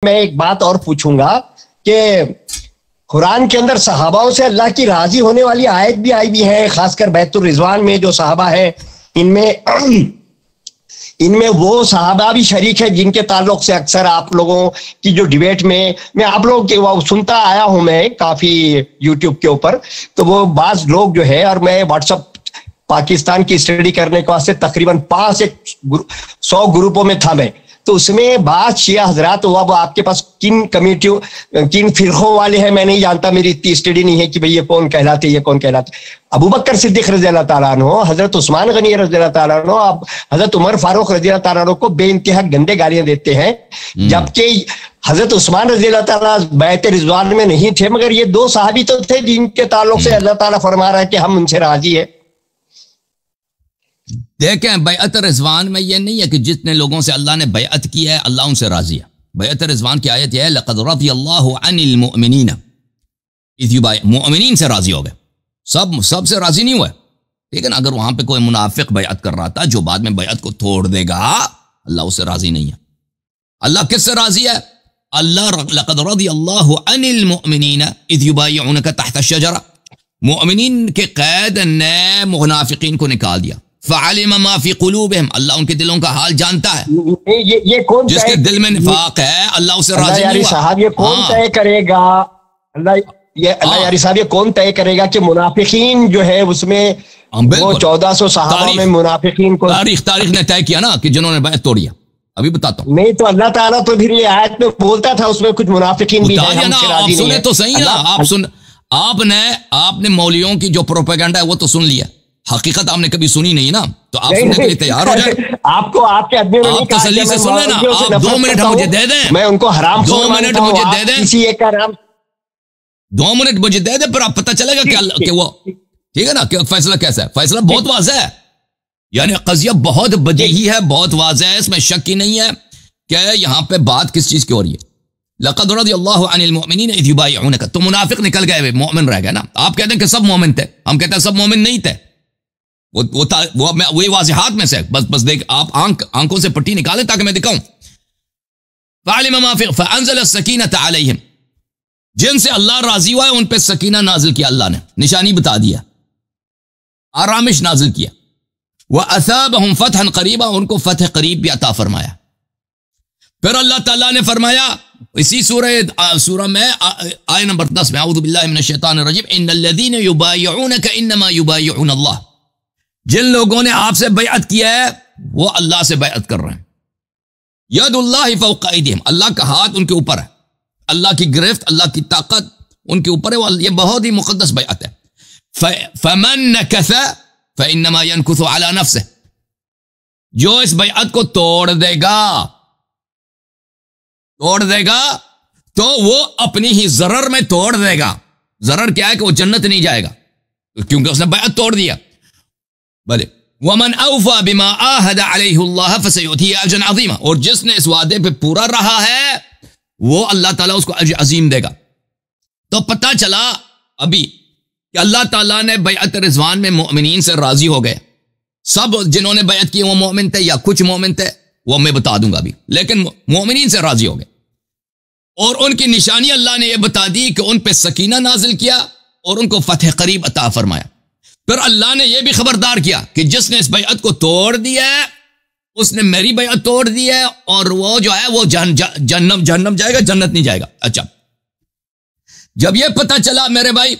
मैं एक बात और पूछूंगा कि कुरान के अंदर सहाबाओं से अल्लाह की राजी होने वाली आयत भी आई भी है, खासकर बैतुर रिजवान में जो सहाबा है इनमें वो सहाबा भी शरीक है जिनके ताल्लुक से अक्सर आप लोगों की जो डिबेट में मैं आप लोगों के वो सुनता आया हूं मैं काफी यूट्यूब के ऊपर। तो वो बाज लोग जो है, और मैं व्हाट्सएप पाकिस्तान की स्टडी करने के वास्ते तकरीबन 100 ग्रुपों में था मैं, तो उसमें बात शिया हजरात हुआ। वो आपके पास किन कम्युनिटियों किन फिरकों वाले हैं मैं नहीं जानता, मेरी इतनी स्टडी नहीं है कि भाई ये कौन कहलाते ये कौन कहलाते। अबू बकर सिद्दीक रज़ी अल्लाह ताला अन्हु, हजरत उस्मान गनी रज़ी अल्लाह ताला अन्हु, अब हजरत उमर फारूक रज़ी अल्लाह ताला अन्हु को बेइंतहा गंदे गालियां देते हैं, जबकि हजरत उस्मान रज़ी अल्लाह ताला बैत रिजवान में नहीं थे। मगर ये दो सहाबी तो थे जिनके ताल्लुक से अल्लाह ताला फरमा रहा है कि हम उनसे राजी है। देखें, बैअत रिजवान में यह नहीं है कि जितने लोगों से अल्लाह ने बैअत की है अल्लाह उनसे राजी है। बैअत रिजवान की आयत यह है, लक़द रज़ियल्लाहु अनिल मुअमिनीन इज़ युबायिऊनका, मुअमिनीन से राजी हो गए, सब से राजी नहीं हुए। ठीक है ना। अगर वहां पे कोई मुनाफिक बैअत कर रहा था जो बाद में बैअत को तोड़ देगा, अल्लाह उससे राजी नहीं है। अल्लाह किससे राजी है? अल्लाह लक़द रज़ियल्लाहु अनिल मुअमिनीन इज़ युबायिऊनका तहत अश-शजरा, मुअमिनीन के कैद ने मुनाफिकीन को निकाल दिया। फ़अलिम मा फ़ी क़ुलूबिहिम, अल्लाह उनके दिलों का हाल जानता है। ये कौन जिसके दिल में निफाक है अल्लाह उसे राजी नहीं हुआ। साहब ये कौन तय करेगा? अल्लाह यारी साहब ये कौन तय करेगा कि मुनाफिकीन जो है उसमें वो 1400 सहाबा में मुनाफिकीन को तारीख ने तय किया ना कि जिन्होंने बैत तोड़ी है। अभी बताता हूँ। नहीं तो अल्लाह ताला तो फिर ये आयत में बोलता था उसमें कुछ मुनाफिकीन भी है ना। आप सुने तो सही ना, आपने मौलियों की जो प्रोपेगेंडा है वो तो सुन लिया, हकीकत आपने कभी सुनी नहीं ना, तो आप सुनने के लिए तैयार हो जाए। आपको आपके आदमी ने तसल्ली से सुन लेना। आप 2 मिनट मुझे दे दें, मैं उनको हराम 2 मिनट मुझे दे दें, किसी एक का नाम 2 मिनट मुझे दे दें, फिर आप पता चलेगा कि वो ठीक है ना कि फैसला कैसा है। फैसला बहुत वाज़ेह है, यानी कज़िया बहुत बदीही है, बहुत वाज़ेह है, इसमें शक ही नहीं है कि यहां पे बात किस चीज की हो रही है। लक़द रज़ियल्लाहु अनिल मुअमिनीन इज़ युबायिऊनका, तो मुनाफिक निकल गए, मोमिन रह गए ना। आप कहते हैं कि सब मोमिन थे, हम कहते हैं सब मोमिन नहीं थे। वही वाज़िहात में से बस देख, आप आंखों से पट्टी निकालें ताकि मैं दिखाऊं। फ़अलिम मा फ़ी फ़अंज़ल अस्सकीनता अलैहिम, जिनसे अल्लाह राजी हुआ है उन पे सकीना नाजिल किया, अल्लाह ने निशानी बता दिया, आरामिश नाजिल किया। व असाबहुम फ़तहन क़रीबा, उनको फतह करीब भी अता फरमाया। फिर अल्लाह ताला ने फरमाया इसी सूरह में आय नंबर 10 में, अऊज़ु बिल्लाहि मिनश शैतानिर रजीम, इन्नल्लज़ीना युबायिऊनका इन्नमा युबायिऊन अल्लाह, जिन लोगों ने आपसे बैअत किया है वो अल्लाह से बैअत कर रहे हैं। यदुल्लाहि फ़ौक़ा अयदीहिम, अल्लाह का हाथ उनके ऊपर है, अल्लाह की गिरफ्त, अल्लाह की ताकत उनके ऊपर है। ये बहुत ही मुक़द्दस बैअत है। फ़मन नकस फ़इन्नमा यनकुसु अला नफ्सिह, जो इस बैअत को तोड़ देगा तो वो अपनी ही ज़रर में तोड़ देगा। ज़रर क्या है कि वो जन्नत नहीं जाएगा क्योंकि उसने बैअत तोड़ दिया। भले वमन औफा बिमा आहद अलैहिल्लाह फसयुतीहि अजरन अज़ीमा, और जिसने इस वादे पे पूरा रहा है वो अल्लाह ताला उसको अजर अजीम देगा। तो पता चला अभी कि अल्लाह ताला ने बैअत रिज़वान में मोमिनीन से राजी हो गए। सब जिन्होंने बैअत की वो मोमिन थे या कुछ मोमिन थे वो मैं बता दूंगा अभी, लेकिन मोमिनीन से राजी हो गए। और उनकी निशानी अल्लाह ने यह बता दी कि उन पे सकीना नाजिल किया और उनको फतह करीब अता फरमाया। फिर अल्लाह ने यह भी खबरदार किया कि जिसने इस बैअत को तोड़ दिया है उसने मेरी बैअत तोड़ दी है, और वो जो है वो जहन्नम जाएगा, जन्नत नहीं जाएगा। अच्छा, जब यह पता चला मेरे भाई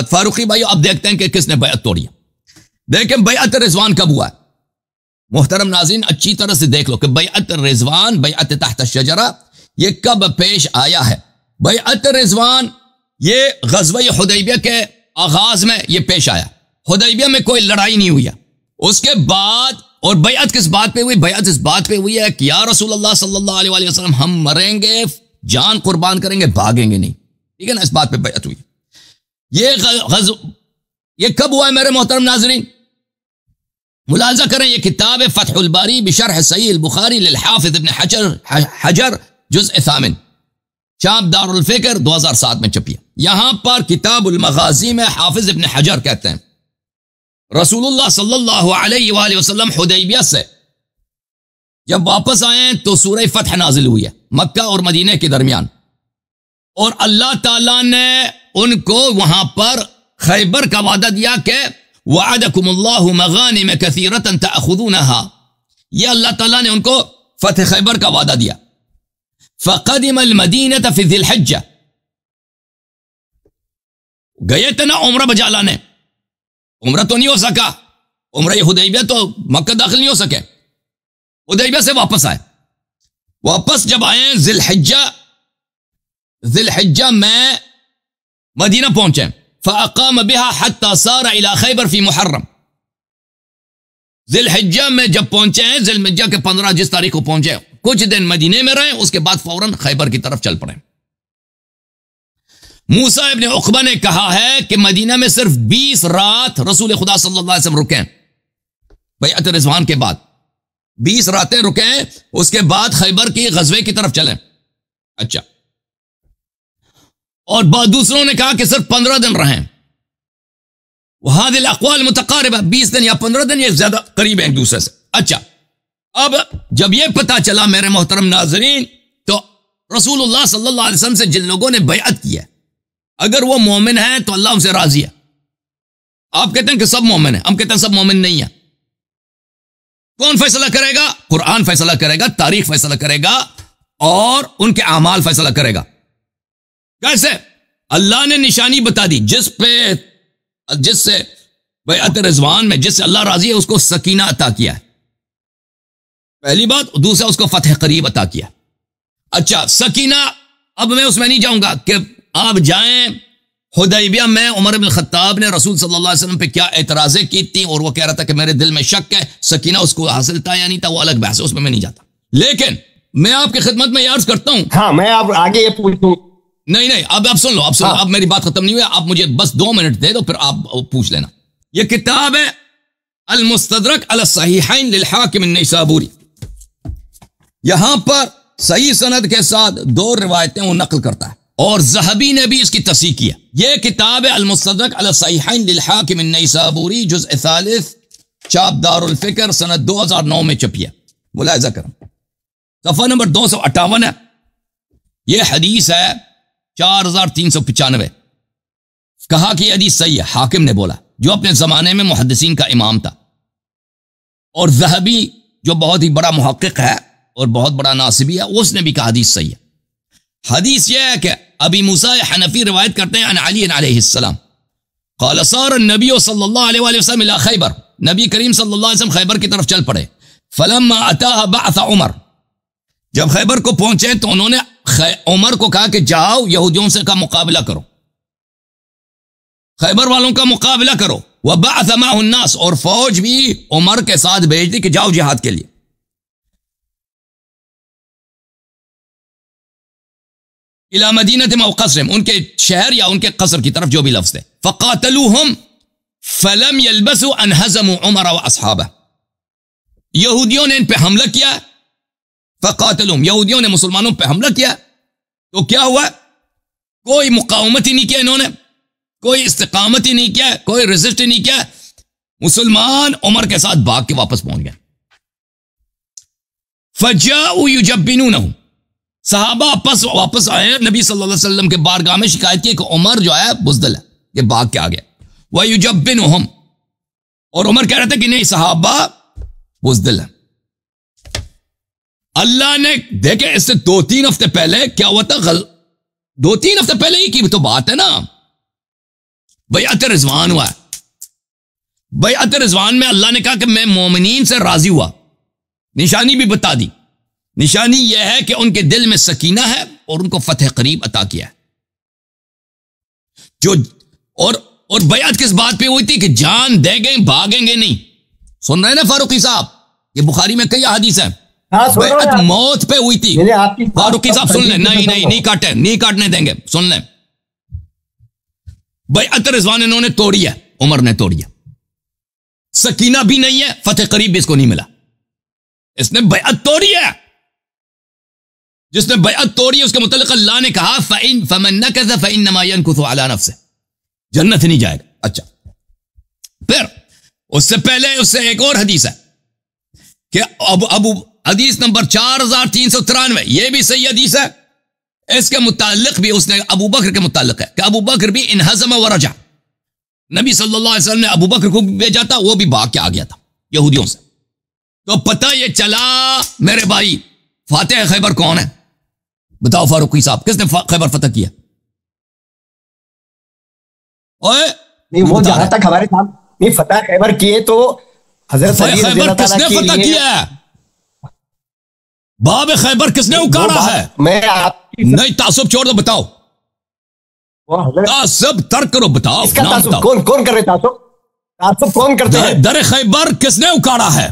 फारूकी भाई, अब देखते हैं कि किसने बैअत तोड़ी है। देखें बैअत रिज़वान कब हुआ है मोहतरम नाज़रीन, अच्छी तरह से देख लो कि बैअत रिज़वान, बैअत तहत अश-शजरा, ये कब पेश आया है। बैअत रिज़वान ये ग़ज़वा हुदैबिया के आगाज में ये पेश आया। हुदैबिया में कोई लड़ाई नहीं हुई है। उसके बाद, और बैअत किस बात पे हुई? बैअत इस बात पे हुई है कि या रसूलुल्लाह सल्लल्लाहु अलैहि वसल्लम, हम मरेंगे, जान कुर्बान करेंगे, भागेंगे नहीं। ठीक है ना, इस बात पे बैअत हुई। ये कब हुआ है मेरे मोहतरम नाज़रीन? मुलाज़ा करें, ये किताब है फ़थहुल बारी बिशरह सहीह बुखारी लिल हाफ़िज़ इब्न हजर जुज़ सामिन, शाम दारुल फ़िक्र 2007 में छपी है। यहां पर किताबुल मग़ाज़ी में हाफ़िज़ इब्न हजर कहते हैं रसूलुल्लाह सल्लल्लाहु अलैहि वसल्लम हुदैबिया से जब वापस आए तो सूरह फतह नाजिल हुई है। मक्का और मदीने के दरमियान, और अल्लाह ताला ने उनको वहां पर खैबर का वादा दिया कि वअदकुमुल्लाहु मगानिम कसीरतन तअखुदूनहा, यह अल्लाह ताला ने उनको फतह खैबर का वादा दिया। फ़क़दिमल मदीनत फ़ी ज़िलहिज्जा, गए थे ना उम्रा बजा लाने, उम्रा तो नहीं हो सका, उम्रा हुदैबिया तो मक्का दाखिल नहीं हो सके, हुदैबिया से वापस आए। वापस जब आए ज़िलहिज्जा में मदीना पहुंचे, फ़अक़ाम बिहा हत्ता सारा इला खैबर फ़ी मुहर्रम, ज़िलहिज्जा में जब पहुंचे हैं, ज़िलहिज्जा के 15 जिस तारीख को पहुंचे, कुछ दिन मदीने में रहे, उसके बाद फौरन खैबर की तरफ चल पड़े। मूसा इब्न उक़बा ने कहा है कि मदीना में सिर्फ 20 रात रसूल खुदा सल्लल्लाहु अलैहि वसल्लम रुके बैअत रिज़वान के बाद, 20 रातें रुके, उसके बाद खैबर की गज़वे की तरफ चले। अच्छा, और दूसरों ने कहा कि सिर्फ 15 दिन रहे। वहादिल अक़वाल मुतक़ारिबा, 20 दिन या 15 दिन, ये ज्यादा करीब है एक दूसरे से। अच्छा, अब जब यह पता चला मेरे मोहतरम नाज़रीन, तो रसूलुल्लाह सल्लल्लाहु अलैहि वसल्लम से जिन लोगों ने बैअत की है, अगर वो मोमिन है तो अल्लाह उनसे राजी है। आप कहते हैं कि सब मोमिन है, हम कहते हैं सब मोमिन नहीं है। कौन फैसला करेगा? कुरान फैसला करेगा, तारीख फैसला करेगा, और उनके अमाल फैसला करेगा। कैसे? अल्लाह ने निशानी बता दी, जिससे बैअत रिज़वान में जिससे अल्लाह राजी है उसको सकीना अता किया है, पहली बात। दूसरा, उसको फतह करीब अता किया। अच्छा, सकीना, अब मैं उसमें नहीं जाऊंगा कि आप जाएं हुदैबिया में उमर बिन खत्ताब ने रसूल सल्लल्लाहु अलैहि वसल्लम पे क्या एतराज़ें की थी, और वो कह रहा था कि मेरे दिल में शक है, सकीना उसको हासिल था या नहीं था, वो अलग बहस है, उसमें मैं नहीं जाता। लेकिन मैं आपकी खिदमत में अर्ज करता हूं। हाँ, मैं अब आगे ये पूछूं। नहीं, अब आप सुन लो, आप सुन लो, अब मेरी बात खत्म नहीं हुई, आप मुझे बस 2 मिनट दे दो, फिर आप पूछ लेना। यह किताब है अल मुस्तदरक अला सहीहैन लिल हाकिम अन्नैसाबूरी। यहां पर सही सनद के साथ 2 रिवायतें वो नकल करता है, और ज़हबी ने भी इसकी तस्सीह किया। यह किताब है अल मुस्तदरक अला सहीहैन लिल हाकिम अन्नैसाबूरी, जुज़ सालिस, चाप दारुल फ़िक्र, सनद 2009 में छपी है। मुलाहिज़ा करें, सफ़ा नंबर 258 है। यह हदीस है 4395। कहा कि हदीस सही है, हाकिम ने बोला, जो अपने जमाने में मुहद्दिसीन का इमाम था, और ज़हबी जो बहुत ही बड़ा मुहक्किक है और बहुत बड़ा नासिबी है, उसने भी कहा हदीस सही है। हदीस यह है कि अबी मूसा हनफी रिवायत करते हैं, अन अली अलैहिस्सलाम क़ाल सार नबी सल्लल्लाहु अलैहि वसल्लम इला खैबर, नबी करीम सल्लल्लाहु अलैहि वसल्लम खैबर की तरफ चल पड़े। फलम्मा अताहा बअथ उमर, जब खैबर को पहुंचे तो उन्होंने उमर को कहा कि जाओ यहूदियों से का मुकाबला करो, खैबर वालों का मुकाबला करो। वह बअथ मअहु अन्नास, और फौज भी उमर के साथ भेज दी कि जाओ जिहाद के लिए। इला मदीनत मअ क़स्रिम, उनके शहर या उनके कसर की तरफ, जो भी लफ्ज़ है। फ़क़ातलूहुम फलम यल्बसु अन हज़मु उमर व अस्हाबह, यहूदियों ने इन पे हमला किया। फ़क़ातलूहुम, यहूदियों ने मुसलमानों पे हमला किया, तो क्या हुआ? कोई मुकावमत ही नहीं किया इन्होंने, कोई इस्तिकामत ही नहीं किया, कोई रेजिस्ट ही नहीं किया। मुसलमान उमर के साथ भाग के वापस पहुंच गए। फजाउ युजब्बिनूनहु, सहाबा वापस आए, नबी सल्लल्लाहु अलैहि वसल्लम के बारगाह में शिकायत की कि उमर जो है बुज़दिल है, ये भाग के आ गया। वह युजब्बिनुहुम, और उमर कह रहे थे कि नहीं, सहाबा बुज़दिल है। अल्लाह ने देखे, इससे 2-3 हफ्ते पहले क्या हुआ था? 2-3 हफ्ते पहले ही की तो बात है ना, बैअत रिज़वान हुआ। बैअत रिज़वान में अल्लाह ने कहा कि मैं मोमिनीन से राजी हुआ, निशानी भी बता दी। निशानी यह है कि उनके दिल में सकीना है और उनको फतह करीब अता किया है। जो और बैअत किस बात पे हुई थी? कि जान देंगे, भागेंगे नहीं। सुन रहे ना फारूकी साहब, ये बुखारी में कई हदीस है। बैअत मौत पे हुई थी। फारूकी साहब सुन लें, नहीं काटे, नहीं काटने देंगे, सुन लें। बैअत रिज़वान इन्होंने तोड़ी है, उमर ने तोड़ी है। सकीना भी नहीं है, फतह करीब भी इसको नहीं मिला। इसने बैअत तोड़ी है। जिसने बैअत तोड़ी है उसके मुतल्लिक़ अल्लाह ने कहा फमन नकज़ फइन्नमा यनकुज़ु अला नफ्सिही, जन्नत नहीं जाएगा। अच्छा, फिर उससे पहले उससे एक और हदीस है कि हदीस नंबर 4393, यह भी सही हदीस है। इसके मुतालिक भी उसने अबू बकर के मुतालिक है कि अबू बकर भी इन हज़म व रजा, नबी सल्लल्लाहु अलैहि वसल्लम ने अबू बकर को भेजा था, वो भी भाग के आ गया था यहूदियों से। तो पता ये चला मेरे भाई, फातिह खैबर कौन है? बताओ फारूकी साहब, किसने खैबर फतह किया? ओए नहीं, वो जहां तक हमारे साथ नहीं फतह खैबर किए तो हजरत अली रज़ी अल्लाह ताला किसने फतह किया है? बाब खैबर किसने उकाड़ा है? मैं आपकी नहीं, तासुब छोड़ दो, बताओ। तासुब तर्क करो, बताओ। इसका तासुब कौन कौन कर रहे? तासुब कौन करते हैं? दर खैबर किसने उकाड़ा है?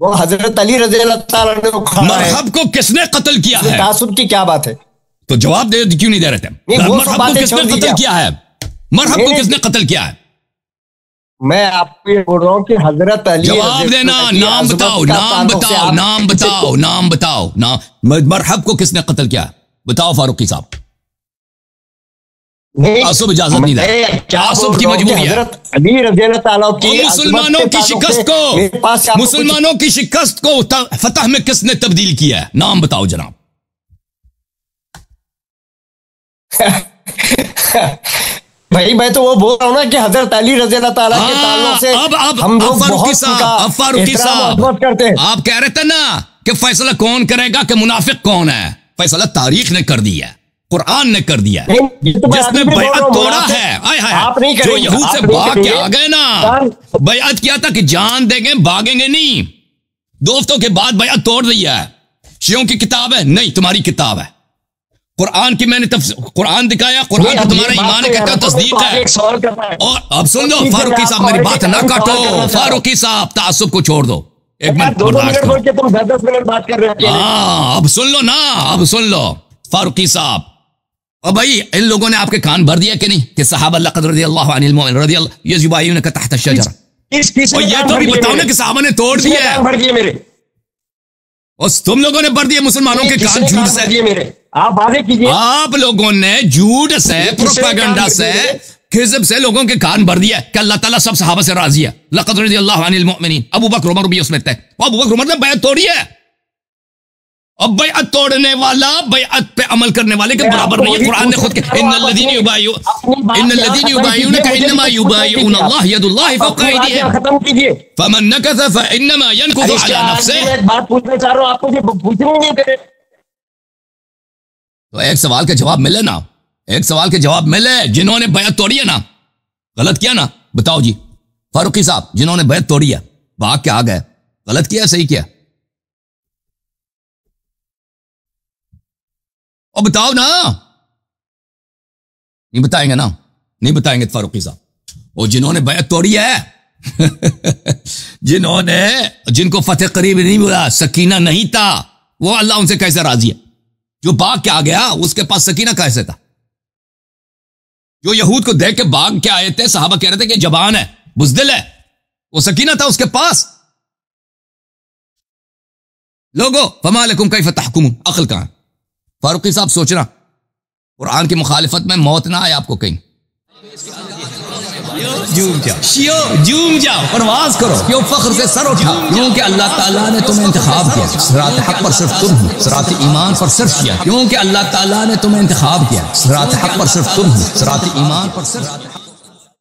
वो हजरत अली रज़ी अल्लाह ताला ने उखाड़ा है। मरहब को किसने कत्ल किया है? तासुब की क्या बात है? तो जवाब दे, क्यों नहीं दे रहे थे? मरहब को किसने कत्ल किया है? मरहब को किसने कत्ल किया है? मैं आपको ये बोल रहा हूँ कि हजरत अली, जवाब देना, नाम बताओ, नाम बताओ, नाम बताओ, नाम बताओ, नाम। मरहब को किसने कत्ल किया? बताओ फारूकी साहब। तासुब इजाजत नहीं दे, तासुब की मजबूरी है। अली रज़ी अल्लाह ताला की मुसलमानों की शिकस्त को, मुसलमानों की शिकस्त को फतह में किसने तब्दील किया है? नाम बताओ जनाब। भाई मैं तो वो बोल रहा हूँ ना कि हजरत अली रज़ी अल्लाह ताला के ताल्लुक से हम लोग फारूकी साहब करते हैं। आप कह रहे थे ना कि फैसला कौन करेगा कि मुनाफिक कौन है? फैसला तारीख ने कर दिया, कुरान ने कर दिया। जिसने बैअत तोड़ा है, आय हाय, जो यहूद से भाग के आ गए ना, बैअत किया था कि जान देंगे, भागेंगे नहीं। 2 हफ्तों के बाद बैअत तोड़ दिया है। शियों की किताब है? नहीं, तुम्हारी किताब है। कुरान की मैंने कुरान दिखाया, कुरान का तुम्हारा ईमान है, कहता तस्दीक है। और अब सुन लो फारूकी साहब, मेरी बात ना काटो। फारूकी साहब, तासुब को छोड़ दो, 1 मिनट बर्दाश्त करो। तुम 10 मिनट बात कर रहे हो। हाँ, अब सुन लो ना, अब सुन लो फारूकी साहब। और भाई इन लोगों ने आपके कान भर दिया कि नहीं कि सहाबा लक़द रज़ियल्लाहु अनिल मुमिनीन रज़ियल्लाहु युबायिऊनका तहत अश-शजरा। और ये तो भी बताओ ना कि सहाबा ने तोड़ दिया है। और तुम लोगों ने भर दिए मुसलमानों के कान झूठ से। आप वादे कीजिए। आप लोगों ने झूठ से, प्रोपेगेंडा से, खिज़ब से लोगों के कान भर दिया कि अल्लाह ताला सब सहाबा से राजी है। लक़द रज़ियल्लाहु अनिल मुमिनीन, अबू बकर उमर भी उसमें थे। अबू बकर उमर ने बैअत तोड़ी है। अब बैअत तोड़ने वाला बैअत पे अमल करने वाले के बराबर नहीं है। कुरान ने खुद कहा, इन्नल्लज़ीना युबायिऊनका इन्नमा युबायिऊना अल्लाह यदुल्लाहि फौक़ा अयदीहिम खत्म कीजिए। फमन नकज़ फइन्नमा यनकुज़ु अला नफ्सिही। एक बात पूछना चाह रहा हूँ, आपको पूछने नहीं दे रहे। तो एक सवाल का जवाब मिले ना, एक सवाल के जवाब मिले। जिन्होंने बैअत तोड़ी है ना, गलत किया ना? बताओ जी फारूकी साहब, जिन्होंने बैअत तोड़ी है, भाग के आ गए, गलत किया सही किया? और बताओ ना। नहीं बताएंगे ना, नहीं बताएंगे फारूकी साहब। और जिन्होंने बैअत तोड़ी है जिनको फतेह करीब नहीं मिला, सकीना नहीं था, वो अल्लाह उनसे कैसे राजी है? जो भाग के आ गया उसके पास सकीना कैसे था? जो यहूद को देख के भाग के आए थे, सहाबा कह रहे थे कि जबान है, बुज़दिल है, वो सकीना था उसके पास। लोगो फमा लकुम कैफ तहकुमून, अक्ल कहां? फारूकी साहब सोचना, कुरान की मुखालिफत में मौत ना आए आपको कहीं। झूम जाओ, परवाज करो, क्यों फख्र से सर उठा, क्योंकि अल्लाह ताला ने तुम्हें इंतखाब किया। सिरात हक पर सिर्फ तुम हो, सिरात ईमान पर सिर्फ किया, क्योंकि अल्लाह ताला ने तुम्हें इंतखाब किया। सिरात हक पर सिर्फ तुम हो, सिरात ईमान पर सिर्फ